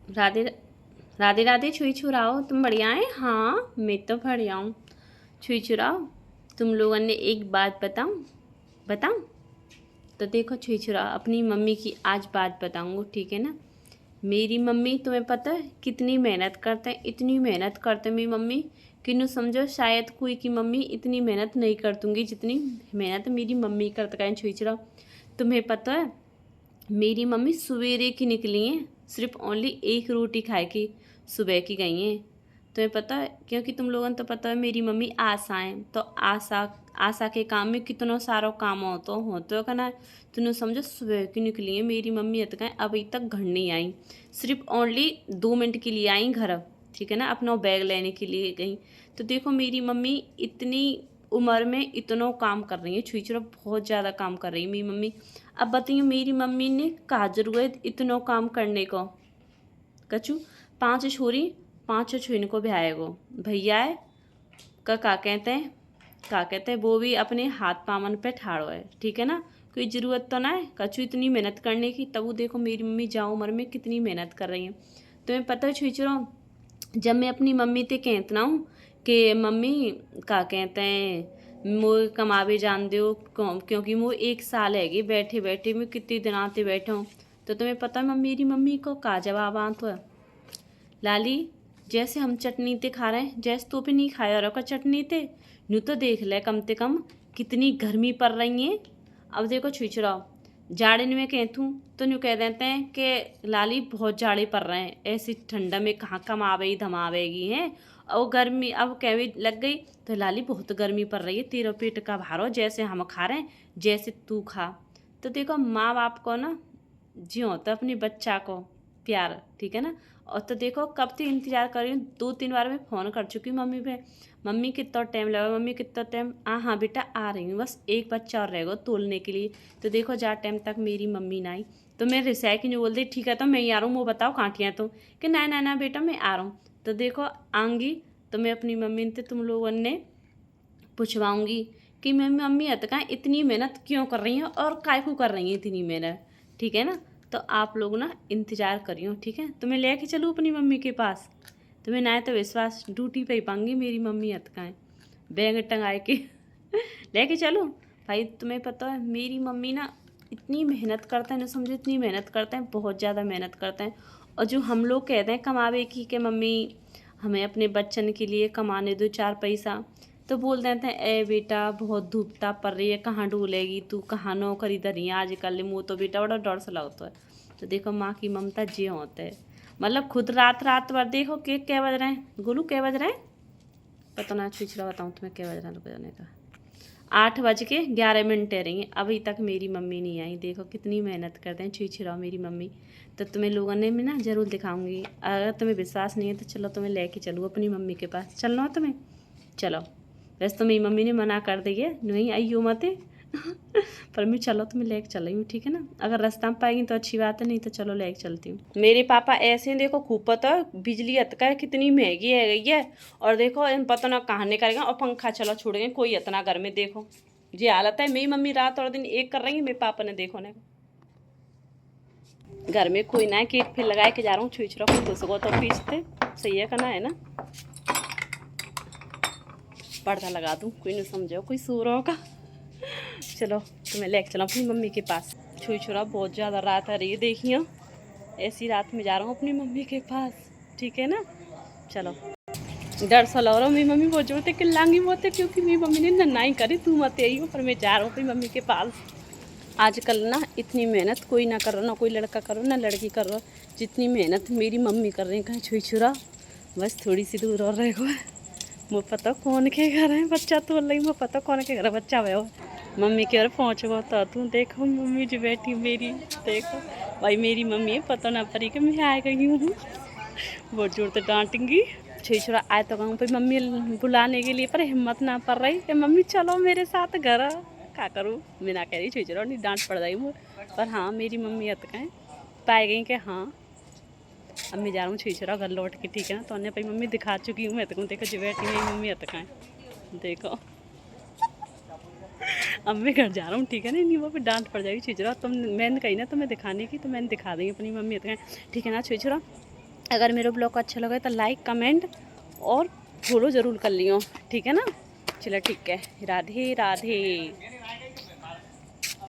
राधे राधे राधे। छुई छुराओ, तुम बढ़िया है? हाँ मैं तो बढ़िया हूँ। छुई छुराओ, तुम लोगों ने एक बात बताऊँ? बताऊँ? तो देखो छुई छुरा, अपनी मम्मी की आज बात बताऊँगी, ठीक है ना। मेरी मम्मी, तुम्हें पता है कितनी मेहनत करते हैं, इतनी मेहनत करते हैं मेरी मम्मी कि नु समझो शायद कोई की मम्मी इतनी मेहनत नहीं करतूँगी जितनी मेहनत मेरी मम्मी करते हैं। छुई छुरा, तुम्हें पता है मेरी मम्मी सवेरे की निकली हैं, सिर्फ ओनली एक रोटी खाए की सुबह की गई हैं। तुम्हें पता है, क्योंकि तुम लोगों ने तो पता है मेरी मम्मी आशा है, तो आशा आशा के काम में कितना सारा काम होतो का ना। तुमने समझो सुबह की निकली है मेरी मम्मी कहें अभी तक घर नहीं आई, सिर्फ ओनली 2 मिनट के लिए आई घर, ठीक है ना, अपना बैग लेने के लिए गई। तो देखो मेरी मम्मी इतनी उम्र में इतना काम कर रही है, छुई छुरा बहुत ज़्यादा काम कर रही है मेरी मम्मी। अब बताइए मेरी मम्मी ने कहा जरूरत इतना काम करने को। कचू 5 छोरी 5 छुइन को ब्याएगो भैया है का कहते हैं, का कहते हैं वो भी अपने हाथ पामन पे ठाड़ो है, ठीक है ना। कोई ज़रूरत तो ना है कचू इतनी मेहनत करने की, तब वो देखो मेरी मम्मी जाओ उम्र में कितनी मेहनत कर रही है। तुम्हें पता है छुईचरो, जब मैं अपनी मम्मी ते कहतना हूँ कि मम्मी का कहते हैं मो कमावे जान दो, क्योंकि वो 1 साल हैगी बैठे बैठे मैं कितने दिन आते बैठा हूँ। तो तुम्हें पता है मेरी मम्मी को का जवाब आता है, लाली जैसे हम चटनी ते खा रहे हैं जैसे तो भी नहीं खाया रखा चटनी ते, न्यू तो देख ले कम से कम कितनी गर्मी पड़ रही है। अब देखो छुछड़ाओ, जाड़े में कहतूँ तो न्यू कह देते हैं कि लाली बहुत जाड़े पड़ रहे हैं, ऐसी ठंडा में कहाँ कम आवेगी धमावेगी हैं। और गर्मी अब कहने लग गई तो लाली बहुत गर्मी पड़ रही है, तेरा पेट का भारो जैसे हम खा रहे हैं जैसे तू खा। तो देखो माँ बाप को ना जियो तो अपने बच्चा को प्यार, ठीक है ना। और तो देखो कब से इंतजार कर रही हूँ, 2-3 बार मैं फ़ोन कर चुकी हूँ मम्मी पे, मम्मी कितना टाइम लगा, मम्मी कितना टाइम। हाँ बेटा आ रही हूँ, बस एक बच्चा और रहेगा तोलने के लिए। तो देखो जहाँ टाइम तक मेरी मम्मी ना आई तो मैं रिसाई की जो बोल दी ठीक है तो मैं ही आ रहा हूँ, वो बताओ कांटियाँ तो कि ना ना ना बेटा मैं आ रहा हूँ। तो देखो आऊँगी तो मैं अपनी मम्मी से तुम लोगों ने पूछवाऊँगी कि मैं मम्मी अतका इतनी मेहनत क्यों कर रही हैं और काय को कर रही हैं इतनी मेहनत, ठीक है ना। तो आप लोग ना इंतज़ार करियो, ठीक है। तो मैं लेके चलूँ अपनी मम्मी के पास, तुम्हें ना है तो विश्वास ड्यूटी पे ही पाऊँगी मेरी मम्मी अतकाएँ बैग टंगाए के लेके चलूँ। भाई तुम्हें पता है मेरी मम्मी ना इतनी मेहनत करते हैं ना, समझो इतनी मेहनत करते हैं, बहुत ज़्यादा मेहनत करते हैं। और जो हम लोग कहते हैं कमावे की कि मम्मी हमें अपने बच्चन के लिए कमाने दो 4 पैसा, तो बोल देते हैं ए बेटा बहुत धूप ताप पड़ रही है कहाँ डूलेगी तू, कहाँ नौकरी धरी आजकल मुँह तो बेटा बड़ा डर सा लगता है। तो देखो माँ की ममता जी होता है, मतलब खुद रात रात भर देखो के क्या बज रहे हैं, गोलू क्या बज रहे हैं पता ना, पिछला बताऊँ तुम्हें क्या बज रहा है बजाने का। 8:11 रही हैं, अभी तक मेरी मम्मी नहीं आई। देखो कितनी मेहनत करते हैं छिछिराओ मेरी मम्मी। तो तुम्हें लोगों ने मैं ना ज़रूर दिखाऊंगी, अगर तुम्हें विश्वास नहीं है तो चलो तुम्हें लेके चलूँ अपनी मम्मी के पास, चलना हो तुम्हें चलो। वैसे तो मेरी मम्मी ने मना कर दी है नहीं आई हो मत पर मैं चलो तुम्हें लेके चल रही हूँ, ठीक है ना। अगर रास्ता में पाएगी तो अच्छी बात है, नहीं तो चलो लेके चलती हूँ। मेरे पापा ऐसे हैं देखो, खूब पता बिजली अतका कितनी महंगी है गई है, और देखो इन पता ना कहाँ निकलेगा, और पंखा चलो छोड़ गए कोई इतना घर में, देखो ये हालत है। मेरी मम्मी रात और दिन एक कर रही है, मेरे पापा ने देखो ना घर में कोई ना गेट फिर लगा के जा रहा हूँ, छुई छुरा कोई घुस गो तो पीछते सही है करना है ना, पर्दा लगा दूँ कोई नहीं समझो कोई सूर होगा। चलो तुम्हें लेके चलो अपनी मम्मी के पास। छुई छुरा बहुत ज़्यादा रात आ रही है देखिए, ऐसी रात में जा रहा हूँ अपनी मम्मी के पास, ठीक है ना। चलो डर सा लग रहा हूँ, मेरी मम्मी बहुत जोर से चिल्लाएंगी बहुत है, क्योंकि मेरी मम्मी ने ननाई करी तू मत आई हो, पर मैं जा रहा हूँ अपनी मम्मी के पास। आजकल ना इतनी मेहनत कोई ना कर रहा, ना कोई लड़का करो ना लड़की कर रहा, जितनी मेहनत मेरी मम्मी कर रही है कहीं छुई छुरा, बस थोड़ी सी दूर और रहेगा। मुझे पता कौन के घर है बच्चा तो रही, मुझे पता कौन के घर है बच्चा भयो मम्मी के घर पहुँच गो तो तू देखो मम्मी जो बैठी मेरी, देखो भाई मेरी मम्मी है पता ना पड़ी कि मैं आ गई हूँ, बहुत जोर से डांटेंगी। छुई छुरा आए तो कहूँ भाई मम्मी बुलाने के लिए, पर हिम्मत ना पड़ रही कि मम्मी चलो मेरे साथ घर, क्या करूँ मैं ना कह रही छुई छुरा नहीं डांट पड़ रही मुझे, पर हाँ मेरी मम्मी अतकाएँ पाए गई कि हाँ अब मैं जा रहा हूँ छुई छुरा घर लौट के, ठीक है ना। तो अन्य भाई मम्मी दिखा चुकी हूँ मैं तक, देखो जो बैठी मेरी मम्मी अतकाएँ देखो। अब मैं घर जा रहा हूँ, ठीक है ना, नहीं वो भी डांट पड़ जाएगी छुई छुरा, तुम मैंने कही ना तुम्हें दिखाने की तो मैंने दिखा देंगी अपनी मम्मी अतकाएँ, ठीक है ना छुई छुरा। अगर मेरा ब्लॉग अच्छा लगे तो लाइक कमेंट और फॉलो ज़रूर कर लियो, ठीक है ना। चलो ठीक है, राधे राधे।